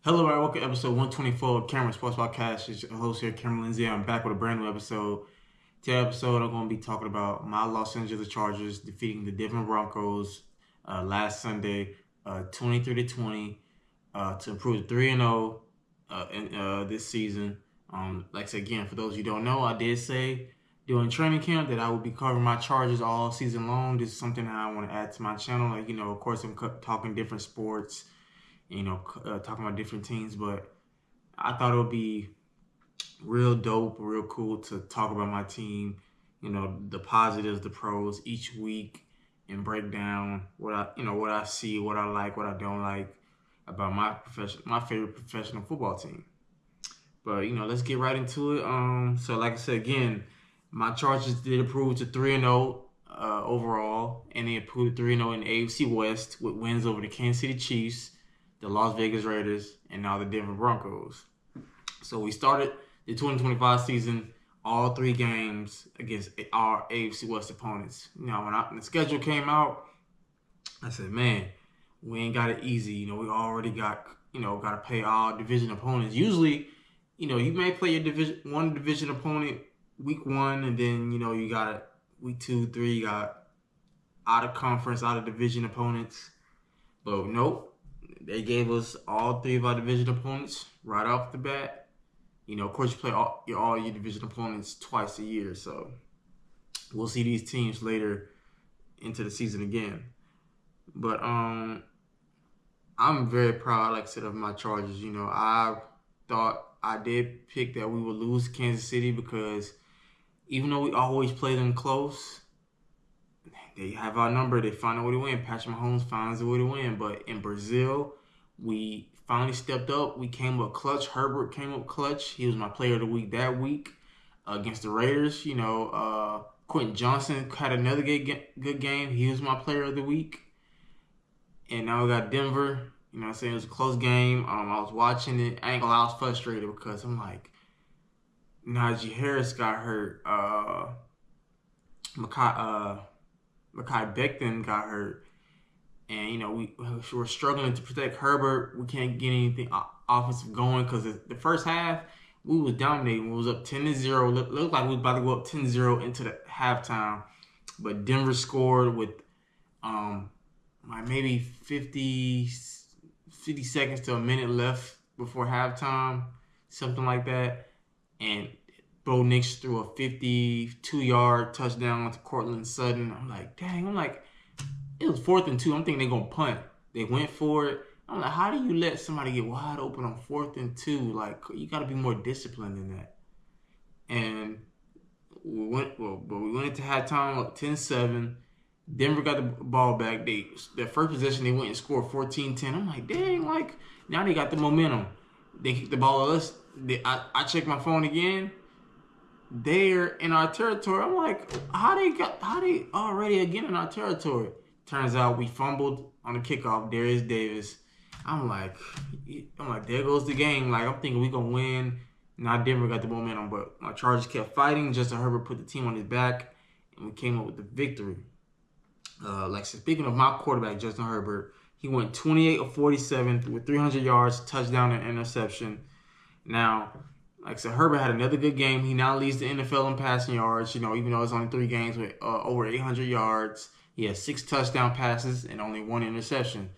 Hello, everyone. Welcome to episode 124 of Cameron Sports Podcast. It's your host here, Cameron Lindsay. I'm back with a brand new episode. Today's episode, I'm going to be talking about my Los Angeles Chargers defeating the Denver Broncos last Sunday, 23-20, to improve to 3-0 this season. Like I said, again, for those of you who don't know, I did say during training camp that I would be covering my Chargers all season long. This is something that I want to add to my channel. Of course, I'm talking different sports, talking about different teams, but I thought it would be real dope, real cool to talk about my team, the positives, the pros each week, and break down what I see, what I like, what I don't like about my favorite professional football team. But let's get right into it. So like I said again, my Chargers did improve to 3-0 overall, and they improved 3-0 in the AFC West with wins over the Kansas City Chiefs, the Las Vegas Raiders, and now the Denver Broncos. So we started the 2025 season, all three games against our AFC West opponents. Now, when the schedule came out, I said, man, we ain't got it easy. We already got to play our division opponents. Usually, you may play your division opponent week one, and then, you got week 2, 3, you got out of conference, out of division opponents. But nope. They gave us all three of our division opponents right off the bat. Of course, you play all your division opponents twice a year, so we'll see these teams later into the season again. But I'm very proud, like I said, of my Chargers. I thought I did pick that we would lose Kansas City because even though we always play them close, they have our number. They find a way to win. Patrick Mahomes finds a way to win. But in Brazil, we finally stepped up. We came up clutch. Herbert came up clutch. He was my player of the week that week against the Raiders. Quentin Johnston had another good game. He was my player of the week. And now we got Denver. I'm saying? It was a close game. I was watching it. I ain't gonna lie, I was frustrated because I'm like, Najee Harris got hurt. Mekhi Becton got hurt. And, we were struggling to protect Herbert. We can't get anything offensive going because the first half, we was dominating. We was up 10-0. Looked like we was about to go up 10-0 into the halftime. But Denver scored with maybe 50 seconds to a minute left before halftime, something like that. And Bo Nix threw a 52-yard touchdown to Cortland Sutton. I'm like, dang. It was 4th and 2. I'm thinking they're going to punt. They went for it. I'm like, how do you let somebody get wide open on 4th and 2? Like, you got to be more disciplined than that. And we went into halftime up 10-7. Denver got the ball back. Their first possession, they went and scored 14-10. I'm like, dang, now they got the momentum. They kicked the ball at us. I checked my phone again. They're in our territory. I'm like, how they already again in our territory? Turns out we fumbled on the kickoff. Darius Davis. I'm like, there goes the game. I'm thinking we gonna win. Now Denver got the momentum, but my Chargers kept fighting. Justin Herbert put the team on his back, and we came up with the victory. Speaking of my quarterback, Justin Herbert, he went 28 of 47 with 300 yards, touchdown, and interception. Now, like I said, Herbert had another good game. He now leads the NFL in passing yards, even though it's only 3 games with over 800 yards. He has 6 touchdown passes and only 1 interception.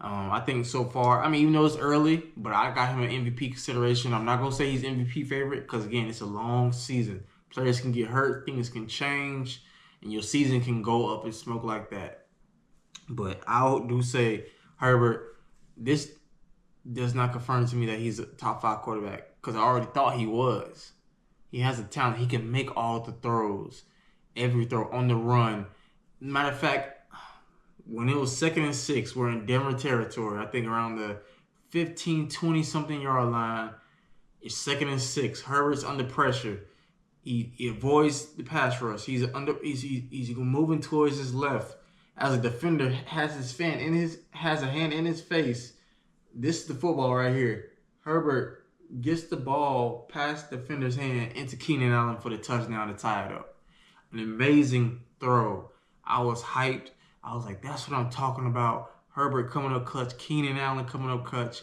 I think so far, even though it's early, but I got him an MVP consideration. I'm not going to say he's MVP favorite because, again, it's a long season. Players can get hurt. Things can change. And your season can go up in smoke like that. But I do say, Herbert, this does not confirm to me that he's a top 5 quarterback because I already thought he was. He has the talent. He can make all the throws, every throw on the run. Matter of fact, when it was 2nd and 6, we're in Denver territory. I think around the 15, 20-something yard line. It's 2nd and 6. Herbert's under pressure. He avoids the pass rush. He's moving towards his left. As a defender, has a hand in his face. This is the football right here. Herbert gets the ball past the defender's hand into Keenan Allen for the touchdown to tie it up. An amazing throw. I was hyped. I was like, that's what I'm talking about. Herbert coming up clutch. Keenan Allen coming up clutch.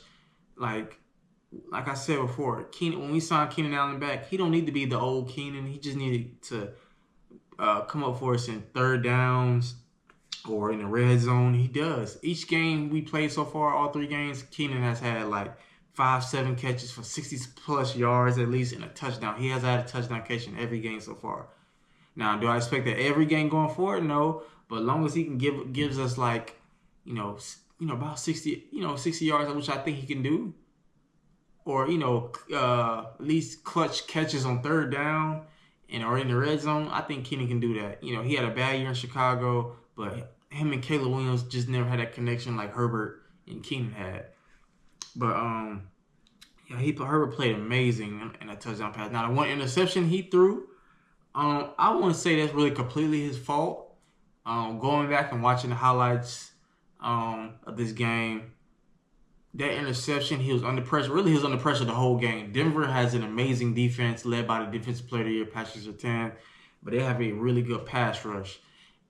like I said before, Keenan, when we signed Keenan Allen back, he don't need to be the old Keenan. He just needed to come up for us in third downs or in the red zone. He does. Each game we played so far, all 3 games, Keenan has had like 5-7 catches for 60+ yards at least and a touchdown. He has had a touchdown catch in every game so far. Now, do I expect that every game going forward? No, but as long as he can gives us like, about 60 yards, which I think he can do, or at least clutch catches on third down or in the red zone, I think Keenan can do that. He had a bad year in Chicago, but him and Caleb Williams just never had that connection like Herbert and Keenan had. But Herbert played amazing in a touchdown pass. Now the one interception he threw, I wouldn't say that's really completely his fault. Going back and watching the highlights of this game, that interception, he was under pressure. Really, he was under pressure the whole game. Denver has an amazing defense led by the defensive player of the year, Patrick Surtain, but they have a really good pass rush.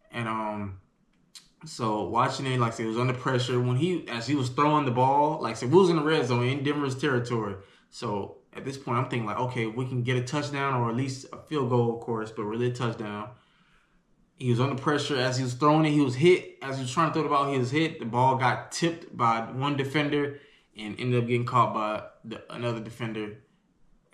And so watching it, like I said, it was under pressure as he was throwing the ball. Like I said, we was in the red zone in Denver's territory. So at this point, I'm thinking like, okay, we can get a touchdown or at least a field goal, of course, but really a touchdown. He was under pressure as he was throwing it. He was hit. As he was trying to throw the ball, he was hit. The ball got tipped by one defender and ended up getting caught by another defender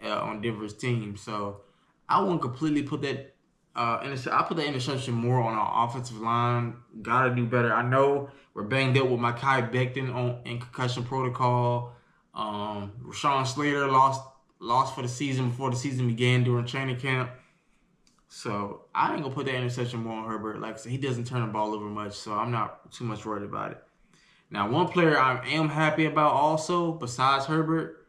on Denver's team. So I wouldn't completely put that I put that interception more on our offensive line. Got to do better. I know we're banged up with Mekhi Becton in concussion protocol. Rashawn Slater lost for the season before the season began during training camp. So I ain't gonna put that interception more on Herbert. Like I said, he doesn't turn the ball over much, so I'm not too much worried about it. Now, one player I am happy about also, besides Herbert,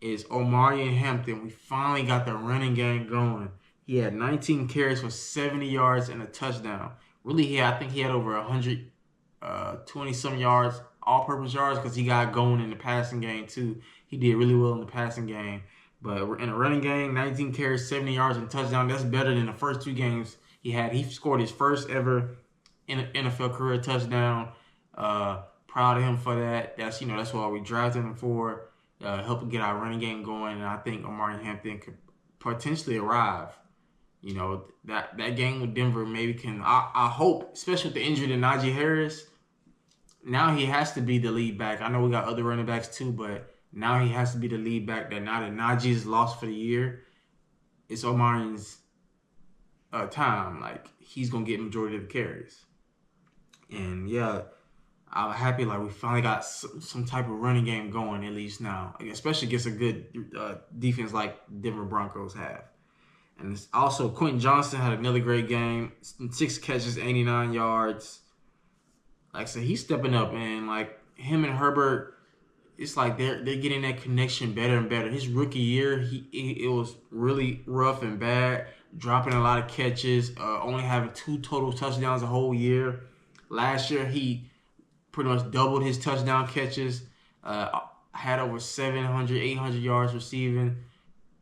is Omarion Hampton. We finally got the running game going. He had 19 carries for 70 yards and a touchdown. Really, I think he had over 120-some yards, all-purpose yards, because he got going in the passing game too. He did really well in the passing game. But in a running game, 19 carries, 70 yards, and touchdown. That's better than the first 2 games he had. He scored his first ever NFL career touchdown. Proud of him for that. That's what we drafted him for. Helping get our running game going, and I think Omarion Hampton could potentially arrive. That game with Denver maybe can. I hope, especially with the injury to Najee Harris. Now he has to be the lead back. I know we got other running backs too, but now he has to be the lead back. That now that Najee is lost for the year, it's Omarion's time. Like, he's gonna get majority of the carries. And yeah, I'm happy like we finally got some type of running game going at least now, especially against a good defense like Denver Broncos have. And it's also Quentin Johnston had another great game, 6 catches, 89 yards. Like I said, he's stepping up, and like him and Herbert, it's like they're getting that connection better and better. His rookie year, it was really rough and bad, dropping a lot of catches, only having 2 total touchdowns the whole year. Last year, he pretty much doubled his touchdown catches, had over 700, 800 yards receiving.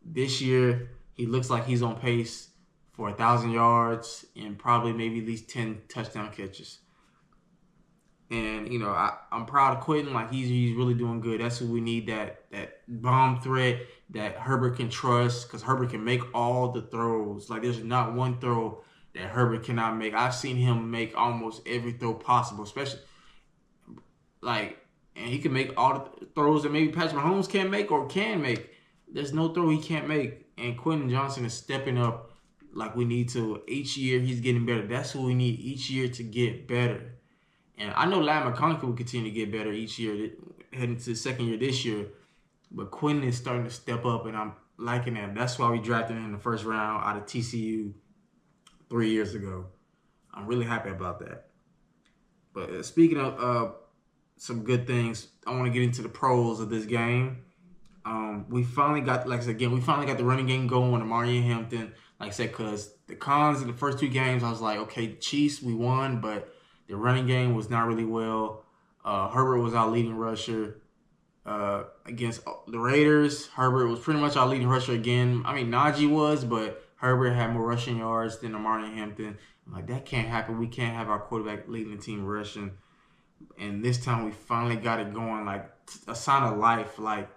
This year, he looks like he's on pace for 1,000 yards and probably maybe at least 10 touchdown catches. And, I'm proud of Quentin. Like, he's really doing good. That's who we need, that bomb threat that Herbert can trust, because Herbert can make all the throws. Like, there's not one throw that Herbert cannot make. I've seen him make almost every throw possible, especially, and he can make all the throws that maybe Patrick Mahomes can't make or can make. There's no throw he can't make. And Quentin Johnston is stepping up like we need to. Each year, he's getting better. That's what we need each year to get better. And I know Ladd McConkey will continue to get better each year, heading to the second year this year. But Quentin is starting to step up, and I'm liking that. That's why we drafted him in the first round out of TCU 3 years ago. I'm really happy about that. But speaking of some good things, I want to get into the pros of this game. We finally got, the running game going with Omarion Hampton. Like I said, because the cons in the first 2 games, I was like, okay, the Chiefs, we won, but the running game was not really well. Herbert was our leading rusher. Against the Raiders, Herbert was pretty much our leading rusher again. I mean, Najee was, but Herbert had more rushing yards than Omarion Hampton. I'm like, that can't happen. We can't have our quarterback leading the team rushing. And this time we finally got it going, like a sign of life. Like,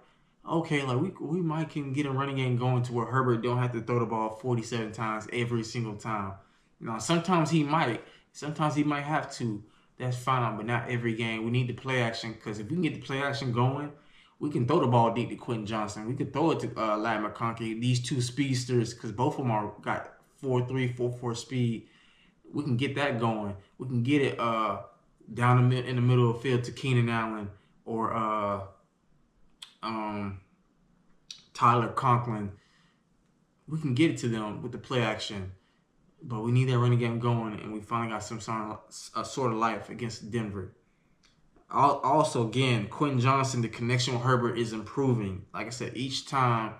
okay, like we might can get a running game going to where Herbert don't have to throw the ball 47 times every single time. Now, sometimes he might have to. That's fine, but not every game. We need the play action because if we can get the play action going, we can throw the ball deep to Quentin Johnston. We could throw it to Lad McConkey. These two speedsters, because both of them are got 4.3, 4.4 speed. We can get that going. We can get it down in the middle of the field to Keenan Allen or um, Tyler Conklin. We can get it to them with the play action, but we need that running game going, and we finally got some sort of life against Denver. Also, again, Quentin Johnston, the connection with Herbert is improving. Like I said, each time,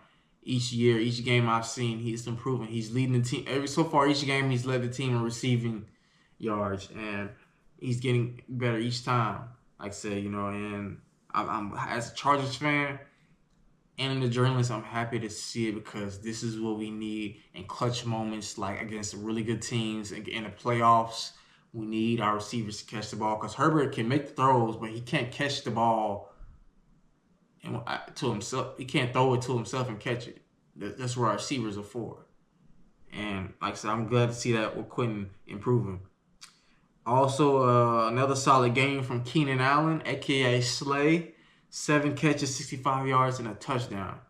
each year, each game I've seen, he's improving. He's leading the team. So far, each game, he's led the team in receiving yards, and he's getting better each time. Like I said, and I'm as a Chargers fan and an adrenaline, I'm happy to see it because this is what we need in clutch moments, like against really good teams in the playoffs. We need our receivers to catch the ball because Herbert can make the throws, but he can't catch the ball to himself. He can't throw it to himself and catch it. That's what our receivers are for. And like I said, I'm glad to see that with Quentin improving. Also, another solid game from Keenan Allen, a.k.a. Slay. 7 catches, 65 yards, and a touchdown.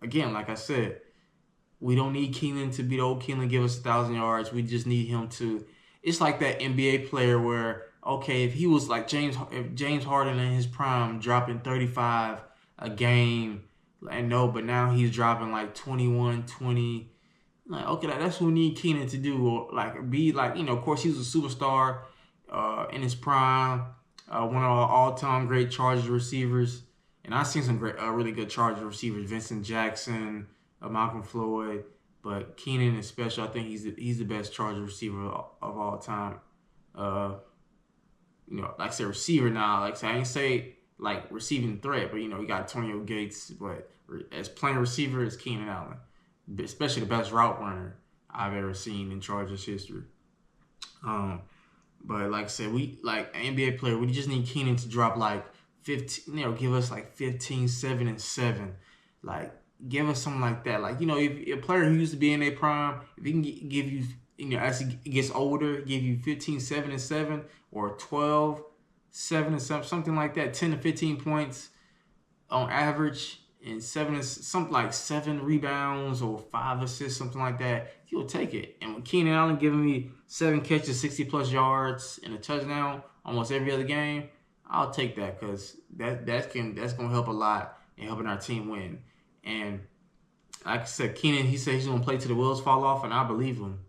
Again, like I said, we don't need Keenan to be the old Keenan, give us 1,000 yards. We just need him to. It's like that NBA player where, okay, if he was like James Harden in his prime, dropping 35 a game, but now he's dropping like 21, 20. Like, okay, that's what we need Keenan to do. Or like be like, of course he was a superstar in his prime. One of our all-time great Chargers receivers. And I've seen some really good Chargers receivers, Vincent Jackson, Malcolm Floyd. But Keenan is special. I think he's the best Chargers receiver of all time. Like I said, receiver now. Like I said, I ain't say like receiving threat, but you got Antonio Gates. But as playing receiver, it's Keenan Allen. Especially the best route runner I've ever seen in Chargers history. But like I said, we like an NBA player. We just need Keenan to drop like 15. Give us like 15, 7, and 7. Like give us something like that. Like if a player who used to be in their prime, if he can give you, as he gets older, give you 15, 7, and 7, or 12, 7, and 7, something like that. 10 to 15 points on average, and 7 rebounds or 5 assists, something like that. He'll take it. And with Keenan Allen giving me 7 catches, 60+ yards, and a touchdown almost every other game, I'll take that because that's gonna help a lot in helping our team win. And like I said, Keenan, he said he's gonna play till the wheels fall off, and I believe him.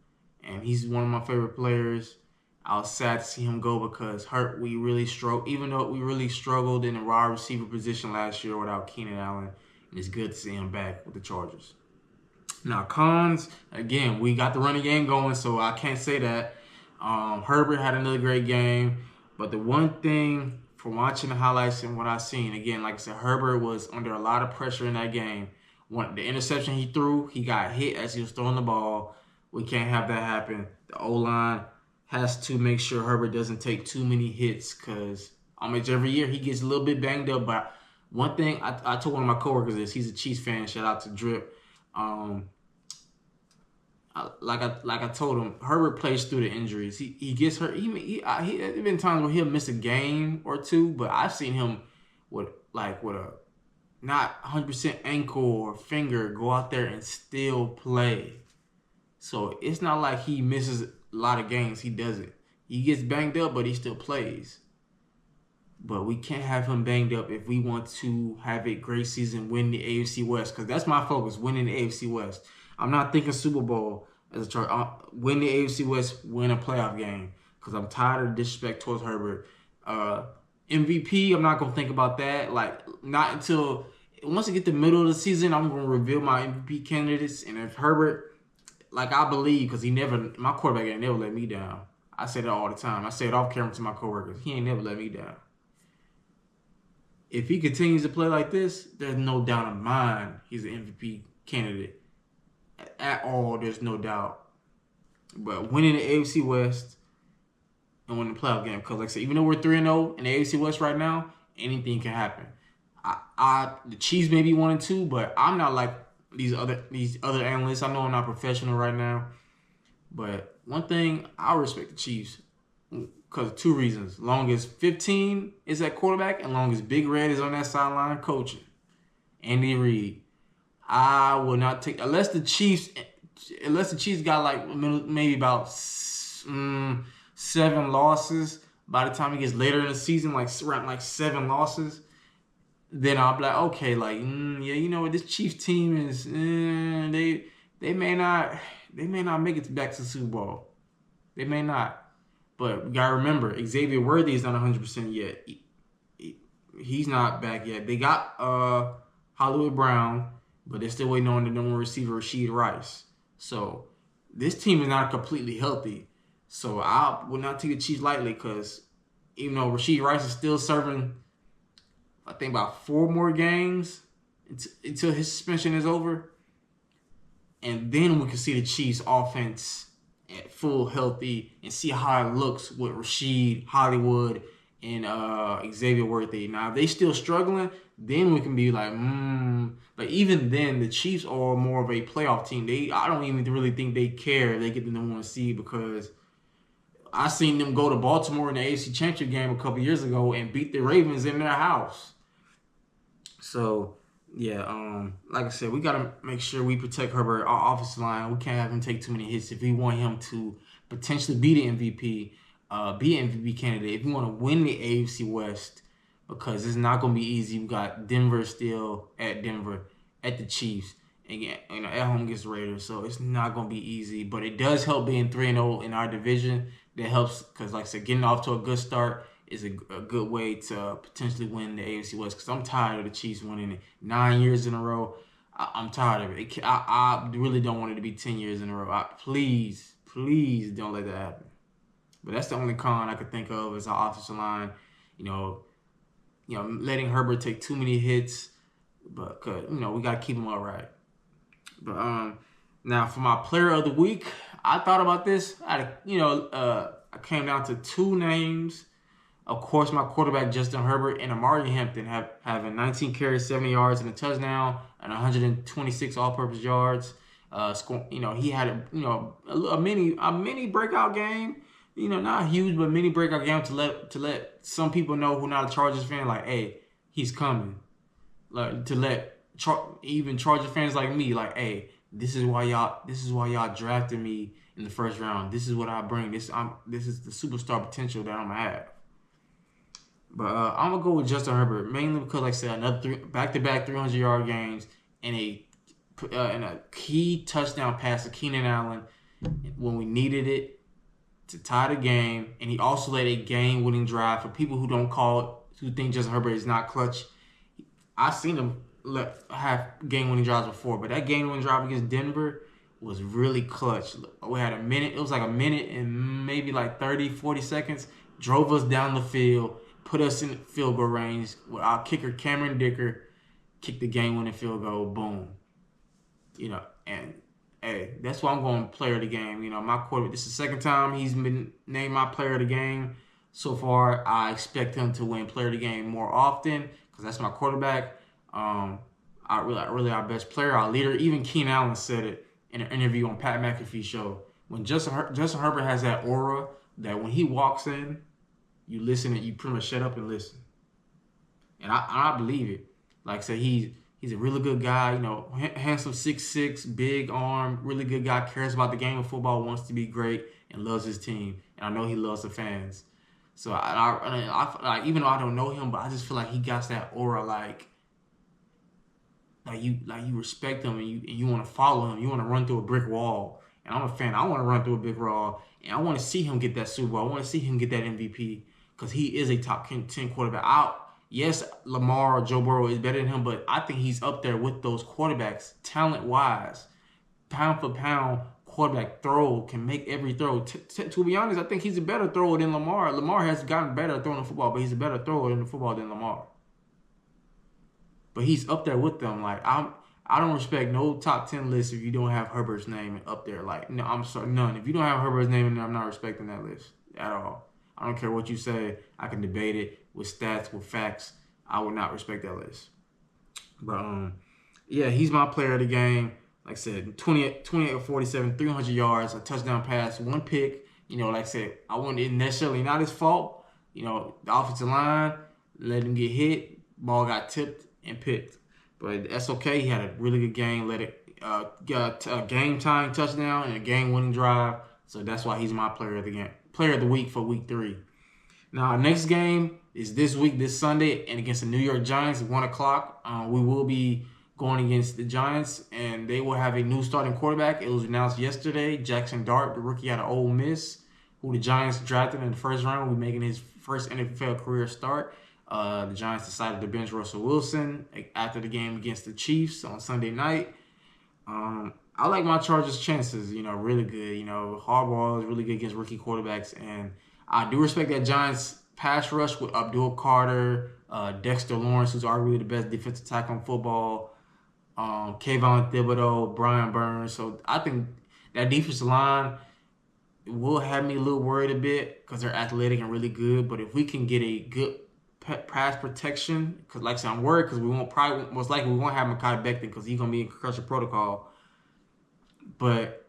And he's one of my favorite players. I was sad to see him go because we really struggled. Even though we really struggled in the wide receiver position last year without Keenan Allen, and it's good to see him back with the Chargers. Now, cons, again, we got the running game going, so I can't say that. Herbert had another great game, but the one thing from watching the highlights and what I've seen, again, like I said, Herbert was under a lot of pressure in that game. The interception he threw, he got hit as he was throwing the ball. We can't have that happen. The O-line has to make sure Herbert doesn't take too many hits because almost every year he gets a little bit banged up. But one thing I told one of my coworkers this, he's a Chiefs fan. Shout out to Drip. Like I told him, Herbert plays through the injuries. He gets hurt. There's been times where he'll miss a game or two, but I've seen him with a not 100% ankle or finger go out there and still play. So it's not like he misses a lot of games. He doesn't. He gets banged up, but he still plays. But we can't have him banged up if we want to have a great season, win the AFC West. Because that's my focus, winning the AFC West. I'm not thinking Super Bowl as a chart. Win the AFC West, win a playoff game. Because I'm tired of disrespect towards Herbert. MVP, I'm not going to think about that. Not until once I get the middle of the season, I'm going to reveal my MVP candidates. And if Herbert, I believe, because my quarterback ain't never let me down. I say that all the time. I say it off camera to my coworkers. He ain't never let me down. If he continues to play like this, there's no doubt in mind he's an MVP candidate. At all, there's no doubt. But winning the AFC West and winning the playoff game, because like I said, even though we're 3-0 in the AFC West right now, anything can happen. The Chiefs may be 1-2, but I'm not like these other analysts. I know I'm not professional right now, but one thing I respect the Chiefs because of two reasons. Long as 15 is at quarterback, and long as Big Red is on that sideline coaching, Andy Reid, I will not take unless the Chiefs got like maybe about 7 losses. By the time it gets later in the season, like around like 7 losses, then I'll be like, okay, like yeah, you know what, this Chiefs team is they may not make it back to the Super Bowl. They may not. But we gotta remember, Xavier Worthy is not 100% yet. He's not back yet. They got Hollywood Brown, but they're still waiting on the number one receiver, Rashid Rice. So this team is not completely healthy. So I will not take the Chiefs lightly because even though Rashid Rice is still serving, I think about 4 more games until his suspension is over, and then we can see the Chiefs offense at full healthy and see how it looks with Rashid, Hollywood, and Xavier Worthy. Now, if they still struggling, then we can be like, But even then, the Chiefs are more of a playoff team. I don't even really think they care if they get the number 1 seed because I seen them go to Baltimore in the AFC Championship game a couple years ago and beat the Ravens in their house. So, yeah, like I said, we got to make sure we protect Herbert, our offensive line. We can't have him take too many hits if we want him to potentially be the MVP, be an MVP candidate. If we want to win the AFC West, because it's not going to be easy. We got Denver still at Denver, at the Chiefs, and at home against the Raiders. So it's not going to be easy, but it does help being 3-0 in our division. That helps because, like I said, getting off to a good start is a good way to potentially win the AFC West because I'm tired of the Chiefs winning it 9 years in a row. I'm tired of it. I really don't want it to be 10 years in a row. Please don't let that happen. But that's the only con I could think of is our offensive line. Letting Herbert take too many hits, but we got to keep him upright. But now for my player of the week, I thought about this. I came down to 2 names. Of course, my quarterback Justin Herbert and Omarion Hampton having 19 carries, 70 yards, and a touchdown, and 126 all-purpose yards. He had a mini breakout game. Not huge, but mini breakout game to let some people know who not a Chargers fan, like, hey, he's coming. Like to let even Chargers fans like me, like, hey, this is why y'all drafted me in the first round. This is what I bring. This is the superstar potential that I'm gonna have. But I'm gonna go with Justin Herbert mainly because, like I said, another back-to-back 300-yard games and a key touchdown pass to Keenan Allen when we needed it to tie the game, and he also led a game-winning drive. For people who think Justin Herbert is not clutch, I've seen him have game-winning drives before, but that game-winning drive against Denver was really clutch. We had a minute. It was like a minute and maybe like 30, 40 seconds. Drove us down the field, put us in field goal range. Our kicker, Cameron Dicker, kicked the game-winning field goal. Boom. And hey, that's why I'm going player of the game. My quarterback, this is the second time he's been named my player of the game. So far, I expect him to win player of the game more often because that's my quarterback. Really our best player, our leader. Even Keenan Allen said it in an interview on Pat McAfee's show. When Justin Herbert has that aura that when he walks in, you listen and you pretty much shut up and listen. And I believe it. Like I said, he's a really good guy, handsome 6'6", big arm, really good guy, cares about the game of football, wants to be great, and loves his team. And I know he loves the fans. So I even though I don't know him, but I just feel like he got that aura, like you respect him and you want to follow him. You want to run through a brick wall. And I'm a fan. I want to run through a brick wall, and I want to see him get that Super Bowl. I want to see him get that MVP because he is a top 10 quarterback. Yes, Lamar or Joe Burrow is better than him, but I think he's up there with those quarterbacks, talent-wise. Pound for pound, quarterback throw, can make every throw. To be honest, I think he's a better thrower than Lamar. Lamar has gotten better at throwing the football, but he's a better thrower in the football than Lamar. But he's up there with them. Like, I don't respect no top 10 list if you don't have Herbert's name up there. Like, no, I'm sorry, none. If you don't have Herbert's name in there, I'm not respecting that list at all. I don't care what you say. I can debate it with stats, with facts. I will not respect that list. But yeah, he's my player of the game. Like I said, 28 or 47, 300 yards, a touchdown pass, one pick. Like I said, I wasn't necessarily not his fault. The offensive line let him get hit, ball got tipped and picked. But that's okay. He had a really good game. Got a game time touchdown and a game winning drive. So that's why he's my player of the game, player of the week for week 3. Now, our next game is this week, this Sunday, and against the New York Giants at 1 o'clock. We will be going against the Giants, and they will have a new starting quarterback. It was announced yesterday. Jackson Dart, the rookie out of Ole Miss, who the Giants drafted in the first round, will be making his first NFL career start. The Giants decided to bench Russell Wilson after the game against the Chiefs on Sunday night. I like my Chargers' chances, really good. Harbaugh is really good against rookie quarterbacks, and I do respect that Giants pass rush with Abdul Carter, Dexter Lawrence, who's arguably the best defensive tackle in football, Kayvon Thibodeau, Brian Burns. So I think that defensive line will have me a little worried a bit because they're athletic and really good. But if we can get a good pass protection, because like I said, I'm worried because most likely we won't have Mekhi Becton because he's going to be in concussion protocol. But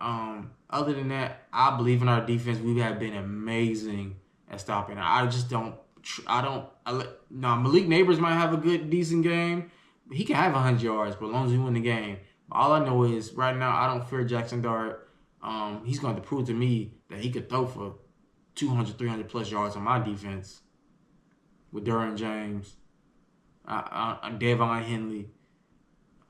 other than that, I believe in our defense. We have been amazing at stopping. I just don't. Now Malik Neighbors might have a decent game. He can have 100 yards, but as long as we win the game. But all I know is right now I don't fear Jackson Dart. He's going to prove to me that he could throw for 200, 300 plus yards on my defense with Derwin James, Devon Henley.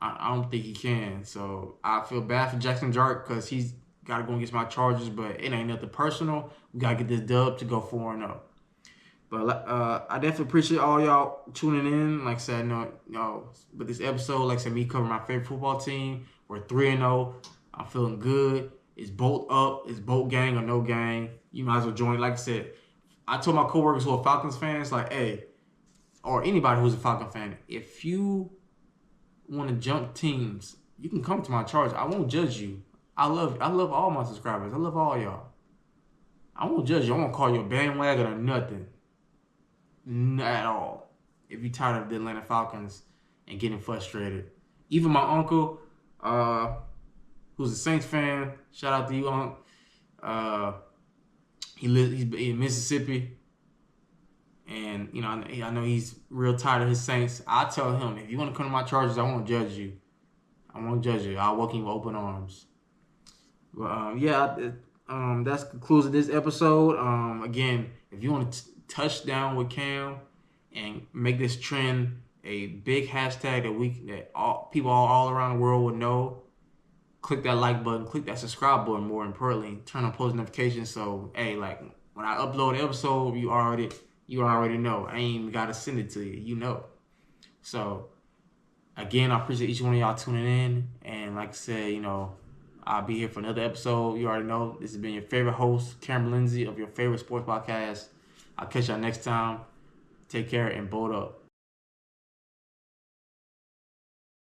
I don't think he can. So I feel bad for Jackson Dart because he's got to go against my Chargers, but it ain't nothing personal. We got to get this dub to go 4-0. But I definitely appreciate all y'all tuning in. Like I said, but this episode, like I said, me covering my favorite football team. We're 3-0. I'm feeling good. It's bolt up. It's bolt gang or no gang. You might as well join. Like I said, I told my coworkers who are Falcons fans, like, hey, or anybody who's a Falcon fan, if you want to jump teams, you can come to my Chargers. I won't judge you. I love all my subscribers. I love all y'all. I won't judge you. I won't call you a bandwagon or nothing. Not at all. If you're tired of the Atlanta Falcons and getting frustrated. Even my uncle, who's a Saints fan, shout out to you, Unc. He's in Mississippi. And, I know he's real tired of his Saints. I tell him, if you want to come to my Chargers, I won't judge you. I'll welcome you with open arms. But, that concludes this episode. Again, if you want to touch down with Cam and make this trend a big hashtag that people all around the world would know, click that like button, click that subscribe button, more importantly, turn on post notifications so, hey, like, when I upload an episode, you already know. I ain't even got to send it to you, So, again, I appreciate each one of y'all tuning in. And like I said, I'll be here for another episode. You already know. This has been your favorite host, Cameron Lindsay, of your favorite sports podcast. I'll catch y'all next time. Take care and bold up.